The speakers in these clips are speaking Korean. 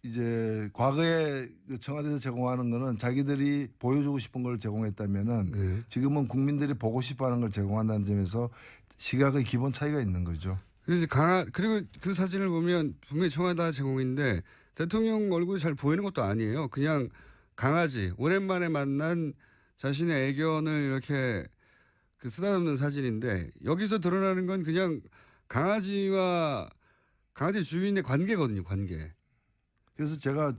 이제 과거에 청와대에서 제공하는 거는 자기들이 보여주고 싶은 걸 제공했다면은 지금은 국민들이 보고 싶어하는 걸 제공한다는 점에서 시각의 기본 차이가 있는 거죠. 그래서 그리고 그 사진을 보면 분명히 청와대 제공인데 대통령 얼굴이 잘 보이는 것도 아니에요. 그냥 강아지 오랜만에 만난 자신의 애견을 이렇게 쓰다듬는 사진인데 여기서 드러나는 건 그냥 강아지와 강아지 주인의 관계거든요. 관계. 그래서 제가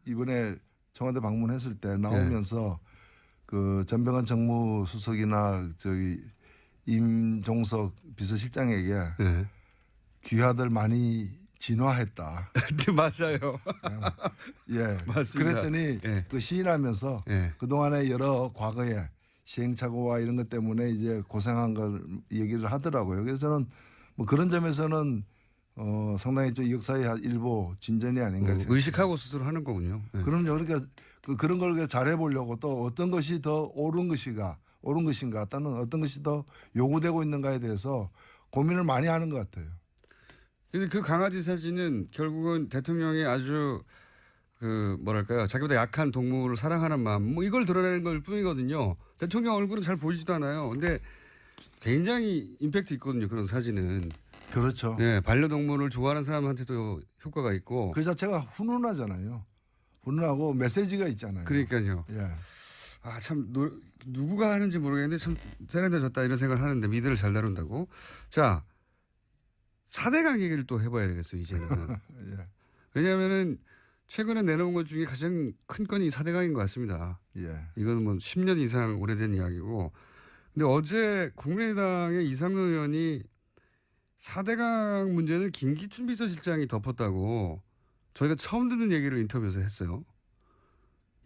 이번에 청와대 방문했을 때 나오면서 그 전병헌 정무수석이나 임종석 비서실장에게 귀하들 많이 진화했다. 네, 맞아요. 예. 맞습니다. 그랬더니 그 시인하면서 그동안의 여러 과거에 시행착오와 이런 것 때문에 이제 고생한 걸 얘기를 하더라고요. 그래서 저는 뭐 그런 점에서는 상당히 좀 역사의 일부 진전이 아닌가. 의식하고 스스로 하는 거군요. 그럼요. 그러니까 그런 걸 잘해보려고 또 어떤 것이 더 옳은 것인가 또는 어떤 것이 더 요구되고 있는가에 대해서 고민을 많이 하는 것 같아요. 근데 그 강아지 사진은 결국은 대통령이 아주 뭐랄까요. 자기보다 약한 동물을 사랑하는 마음 뭐 이걸 드러내는 걸 뿐이거든요. 대통령 얼굴은 잘 보이지도 않아요. 근데 굉장히 임팩트 있거든요. 그런 사진은. 그렇죠. 예, 반려동물을 좋아하는 사람한테도 효과가 있고. 그 자체가 훈훈하잖아요. 훈훈하고 메시지가 있잖아요. 그러니까요. 예. 아, 참, 누구가 하는지 모르겠는데 참 세련되졌다 이런 생각을 하는데 미드를 잘 다룬다고. 자, 4대강 얘기를 또 해봐야 되겠어요, 이제는. 예. 왜냐하면은 최근에 내놓은 것 중에 가장 큰 건이 4대강인 것 같습니다. 예. 이건 뭐 10년 이상 오래된 이야기고. 근데 어제 국민의당의 이상돈 의원이 4대강 문제는 김기춘 비서실장이 덮었다고 저희가 처음 듣는 얘기를 인터뷰에서 했어요.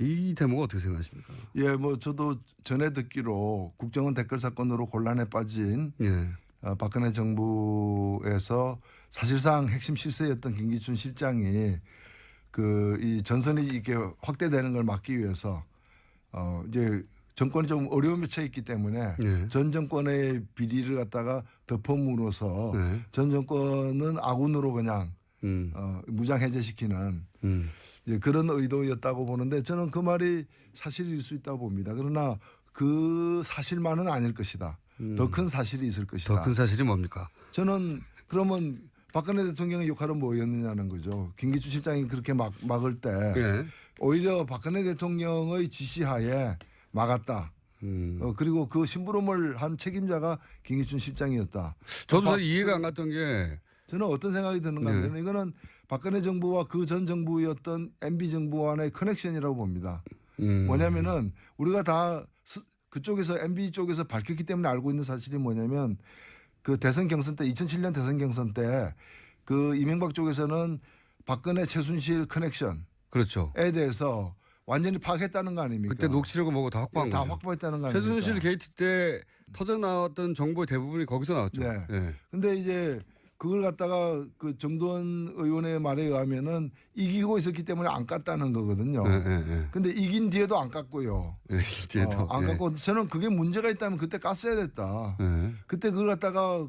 이 대목은 어떻게 생각하십니까? 예, 뭐 저도 전에 듣기로 국정원 댓글 사건으로 곤란에 빠진 박근혜 정부에서 사실상 핵심 실세였던 김기춘 실장이 이 전선이 이렇게 확대되는 걸 막기 위해서 이제 정권이 좀 어려움에 처해 있기 때문에 전 정권의 비리를 갖다가 덮어물어서 전 정권은 아군으로 그냥 무장 해제시키는 그런 의도였다고 보는데 저는 그 말이 사실일 수 있다고 봅니다. 그러나 그 사실만은 아닐 것이다. 더 큰 사실이 있을 것이다. 더 큰 사실이 뭡니까? 저는 그러면 박근혜 대통령의 역할은 뭐였느냐는 거죠. 김기춘 실장이 그렇게 막을 때 오히려 박근혜 대통령의 지시하에 막았다. 그리고 그 심부름을 한 책임자가 김기춘 실장이었다. 저도 잘 이해가 안 갔던 게 저는 어떤 생각이 드는가 하면 이거는 박근혜 정부와 그 전 정부였던 MB 정부와의 커넥션이라고 봅니다. 뭐냐면은 우리가 다 그쪽에서 MB 쪽에서 밝혔기 때문에 알고 있는 사실이 뭐냐면 그 대선 경선 때 2007년 대선 경선 때 그 이명박 쪽에서는 박근혜 최순실 커넥션 그렇죠. 에 대해서 완전히 파악했다는 거 아닙니까? 그때 녹취록을 보고 다 확보한 거죠. 다 확보했다는 거 아닙니까? 최순실 게이트 때 터져 나왔던 정보의 대부분이 거기서 나왔죠. 네. 근데 이제 그걸 갖다가 그 정도원 의원의 말에 의하면은 이기고 있었기 때문에 안 깠다는 거거든요. 근데 이긴 뒤에도 안 깠고요. 안 깠고 저는 그게 문제가 있다면 그때 깠어야 됐다. 그때 그걸 갖다가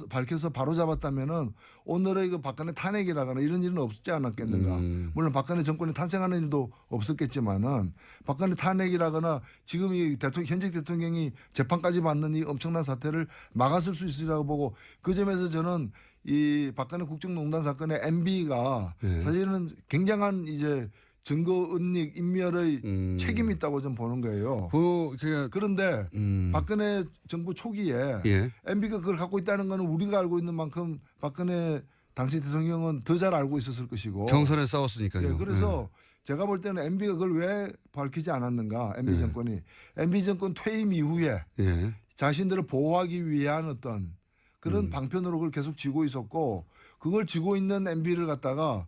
밝혀서 바로 잡았다면은 오늘의 그 박근혜 탄핵이라거나 이런 일은 없지 않았겠는가. 물론 박근혜 정권이 탄생하는 일도 없었겠지만은 박근혜 탄핵이라거나 지금 이 현직 대통령이 재판까지 받는 이 엄청난 사태를 막았을 수 있으리라고 보고 그 점에서 저는 이 박근혜 국정농단 사건의 MB가 사실은 굉장한 이제 증거 은닉 인멸의 책임이 있다고 좀 보는 거예요. 그런데 박근혜 정부 초기에 MB가 그걸 갖고 있다는 거는 우리가 알고 있는 만큼 박근혜 당시 대통령은 더 잘 알고 있었을 것이고 경선에 싸웠으니까요. 그래서 제가 볼 때는 MB가 그걸 왜 밝히지 않았는가. MB 정권이 MB 정권 퇴임 이후에 자신들을 보호하기 위한 어떤 그런 방편으로 그걸 계속 쥐고 있었고 그걸 쥐고 있는 MB를 갖다가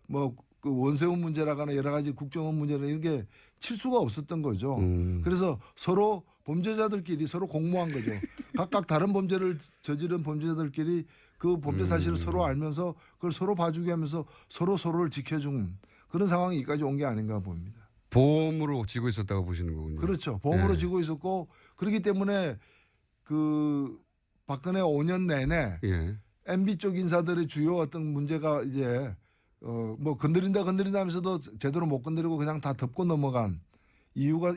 뭐 그 원세훈 문제라거나 여러 가지 국정원 문제나 이런 게 칠 수가 없었던 거죠. 그래서 서로 범죄자들끼리 서로 공모한 거죠. 각각 다른 범죄를 저지른 범죄자들끼리 그 범죄 사실을 서로 알면서 그걸 서로 봐주게 하면서 서로를 지켜준 그런 상황이 여기까지 온 게 아닌가 봅니다. 보험으로 지고 있었다고 보시는 거군요. 그렇죠. 보험으로 지고 있었고 그렇기 때문에 그 박근혜 5년 내내 MB 쪽 인사들의 주요 어떤 문제가 이제 뭐 건드린다 하면서도 제대로 못 건드리고 그냥 다 덮고 넘어간 이유가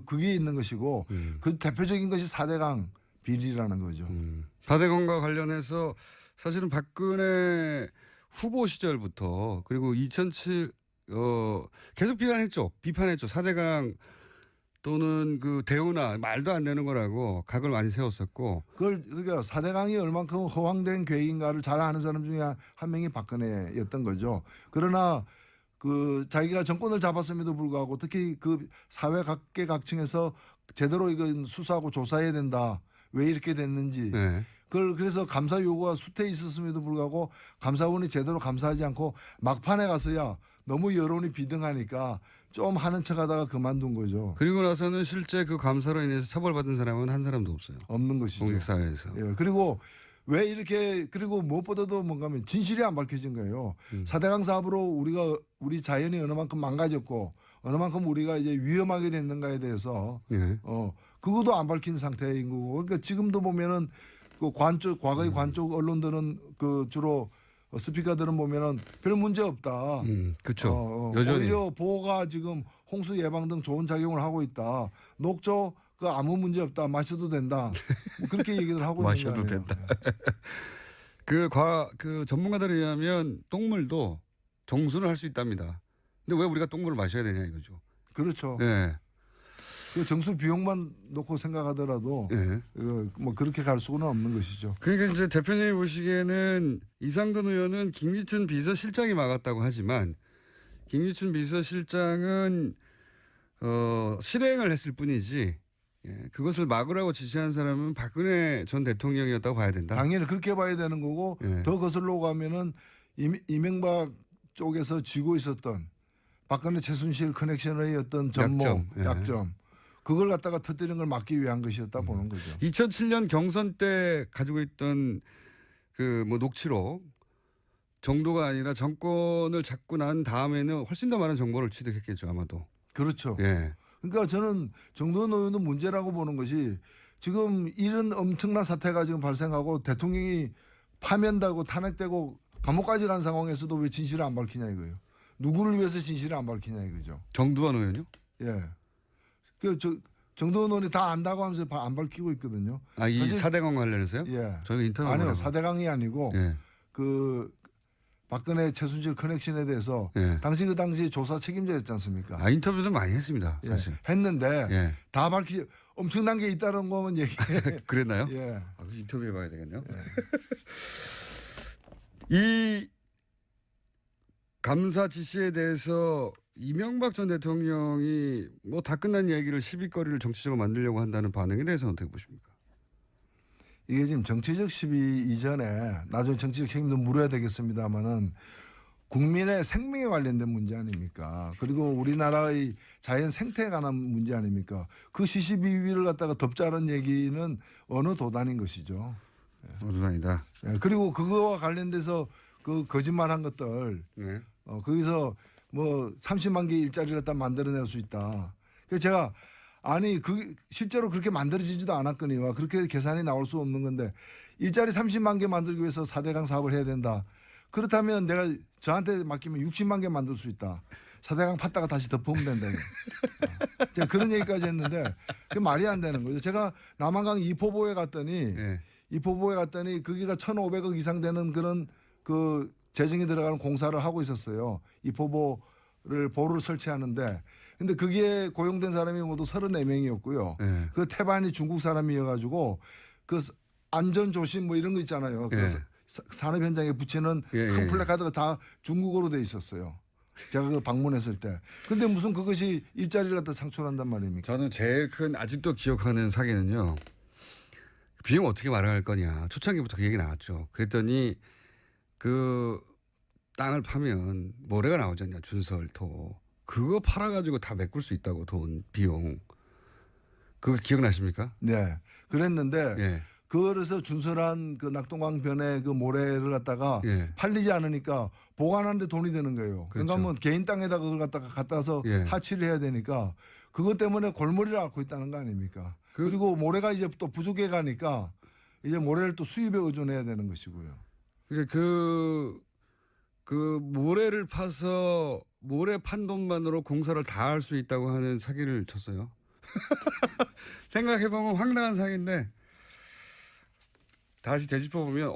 그게 있는 것이고 그 대표적인 것이 4대강 비리라는 거죠. 4대강과 관련해서 사실은 박근혜 후보 시절부터 그리고 2007 계속 비판했죠. 4대강 또는 그 대우나 말도 안 되는 거라고 각을 많이 세웠었고. 그러니까 4대강이 얼만큼 허황된 계획인가를 잘 아는 사람 중에 한 명이 박근혜였던 거죠. 그러나 그 자기가 정권을 잡았음에도 불구하고 특히 그 사회 각계각층에서 제대로 이건 수사하고 조사해야 된다. 왜 이렇게 됐는지. 네. 그걸 그래서 감사 요구가 수태에 있었음에도 불구하고 감사원이 제대로 감사하지 않고 막판에 가서야 너무 여론이 비등하니까 좀 하는 척하다가 그만둔 거죠. 그리고 나서는 실제 그 감사로 인해서 처벌받은 사람은 한 사람도 없어요. 없는 것이죠. 공직사회에서. 예, 그리고 왜 이렇게 그리고 무엇보다도 뭔가 하면 진실이 안 밝혀진 거예요. 4대강 사업으로 우리 자연이 어느 만큼 망가졌고 어느 만큼 우리가 이제 위험하게 됐는가에 대해서 예. 그것도 안 밝힌 상태인 거고 그러니까 지금도 보면은 그 과거의 관쪽 언론들은 그 주로 스피커들은 보면은 별 문제 없다. 그렇죠. 여전히 오히려 보호가 지금 홍수 예방 등 좋은 작용을 하고 있다. 녹조 그 아무 문제 없다. 마셔도 된다. 뭐 그렇게 얘기를 하고 있는 마셔도 거예요. 된다. 그 전문가들에 의하면 똥물도 정수를 할 수 있답니다. 근데 왜 우리가 똥물을 마셔야 되냐 이거죠. 그렇죠. 네. 그 정수 비용만 놓고 생각하더라도 네. 뭐 그렇게 갈 수는 없는 것이죠. 그러니까 이제 대표님이 보시기에는 이상돈 의원은 김기춘 비서실장이 막았다고 하지만 김기춘 비서실장은 실행을 했을 뿐이지 그것을 막으라고 지시한 사람은 박근혜 전 대통령이었다고 봐야 된다. 당연히 그렇게 봐야 되는 거고 더 거슬러 가면은 이명박 쪽에서 쥐고 있었던 박근혜 최순실 커넥션의 어떤 전모 약점 그걸 갖다가 터뜨리는 걸 막기 위한 것이었다 보는 거죠. 2007년 경선 때 가지고 있던 그 뭐 녹취록 정도가 아니라 정권을 잡고 난 다음에는 훨씬 더 많은 정보를 취득했겠죠 아마도. 그렇죠. 예. 그러니까 저는 정도원 의원도 문제라고 보는 것이 지금 이런 엄청난 사태가 지금 발생하고 대통령이 파면되고 탄핵되고 감옥까지 간 상황에서도 왜 진실을 안 밝히냐 이거예요. 누구를 위해서 진실을 안 밝히냐 이거죠. 정두환 의원요? 예. 정도원 의원이 다 안다고 하면서 안 밝히고 있거든요. 아, 이 4대강 관련해서요? 예. 저희가 인터뷰 아니요. 4대강이 아니고 예. 그 박근혜 최순실 커넥션에 대해서 당시 조사 책임자였지 않습니까? 아, 인터뷰도 많이 했습니다. 사실. 했는데 다 엄청난 게 있다는 거면 얘기해. 그랬나요? 예. 아, 인터뷰 해봐야 되겠네요. 이 감사 지시에 대해서 이명박 전 대통령이 뭐 다 끝난 얘기를 시비거리를 정치적으로 만들려고 한다는 반응에 대해서는 어떻게 보십니까? 이게 지금 정치적 시비 이전에 나중에 정치적 책임도 물어야 되겠습니다만은 국민의 생명에 관련된 문제 아닙니까? 그리고 우리나라의 자연 생태에 관한 문제 아닙니까? 그 시시비비를 갖다가 덮자는 얘기는 어느 도단인 것이죠. 어느 도단이다. 그리고 그거와 관련돼서 그 거짓말한 것들 거기서 뭐 30만 개 일자리를 갖다 만들어낼 수 있다. 그래서 제가 아니 실제로 그렇게 만들어지지도 않았거니와 그렇게 계산이 나올 수 없는 건데 일자리 30만 개 만들기 위해서 4대강 사업을 해야 된다. 그렇다면 내가 저한테 맡기면 60만 개 만들 수 있다. 4대강 팠다가 다시 덮으면 된다. 제가 그런 얘기까지 했는데 그게 말이 안 되는 거죠. 제가 남한강 이포보에 갔더니 거기가 1,500억 이상 되는 그런 그 재정이 들어가는 공사를 하고 있었어요. 보루를 설치하는데 근데 그게 고용된 사람이 모두 34명이었고요. 그 태반이 중국 사람이어가지고 그 안전 조심 뭐 이런 거 있잖아요. 그 산업 현장에 붙이는 큰 플래카드가 다 중국어로 돼 있었어요. 제가 그 방문했을 때. 근데 무슨 그것이 일자리를 갖다 창출한단 말입니까? 저는 제일 큰 아직도 기억하는 사기는요. 비용 어떻게 마련할 거냐. 초창기부터 그 얘기 나왔죠. 그랬더니 그 땅을 파면 모래가 나오지 않냐. 준설토. 그거 팔아가지고 다 메꿀 수 있다고 비용. 그거 기억나십니까? 네. 그랬는데 그래서 준설한 그 낙동강 변의 그 모래를 갖다가 팔리지 않으니까 보관하는데 돈이 되는 거예요. 그러니까 뭐 개인 땅에다가 그걸 갖다서 하치를 해야 되니까 그것 때문에 골머리를 앓고 있다는 거 아닙니까? 그리고 모래가 이제 또 부족해 가니까 이제 모래를 또 수입에 의존해야 되는 것이고요. 그러니까 그 모래를 파서 모래 판 돈만으로 공사를 다 할 수 있다고 하는 사기를 쳤어요. 생각해보면 황당한 사기인데 다시 되짚어보면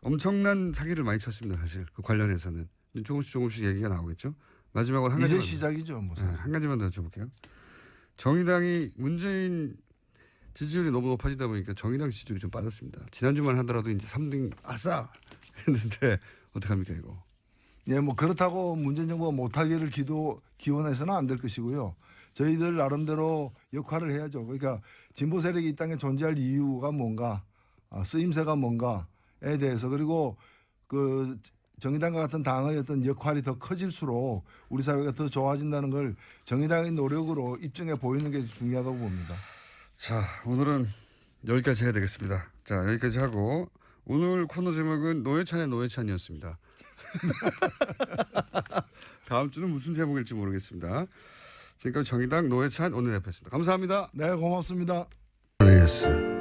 엄청난 사기를 많이 쳤습니다. 사실 그 관련해서는 조금씩 얘기가 나오겠죠. 마지막으로 한 가지만 이제 시작이죠. 뭐. 네, 한 가지만 더 여쭤볼게요. 정의당이 문재인 지지율이 너무 높아지다 보니까 정의당 지지율이 좀 빠졌습니다. 지난주만 하더라도 이제 3등 아싸 했는데 어떡합니까 이거. 예, 뭐 그렇다고 문재인 정부가 못하기를 기원해서는 안 될 것이고요. 저희들 나름대로 역할을 해야죠. 그러니까 진보 세력이 이 땅에 존재할 이유가 뭔가, 쓰임새가 뭔가에 대해서, 그리고 그 정의당과 같은 당의 어떤 역할이 더 커질수록 우리 사회가 더 좋아진다는 걸 정의당의 노력으로 입증해 보이는 게 중요하다고 봅니다. 자, 오늘은 여기까지 해야 되겠습니다. 자, 여기까지 하고 오늘 코너 제목은 노회찬의 노회찬이었습니다. 다음 주는 무슨 제목일지 모르겠습니다. 지금까지 정의당 노회찬 원내대표였습니다. 감사합니다. 네, 고맙습니다. 알겠습니다.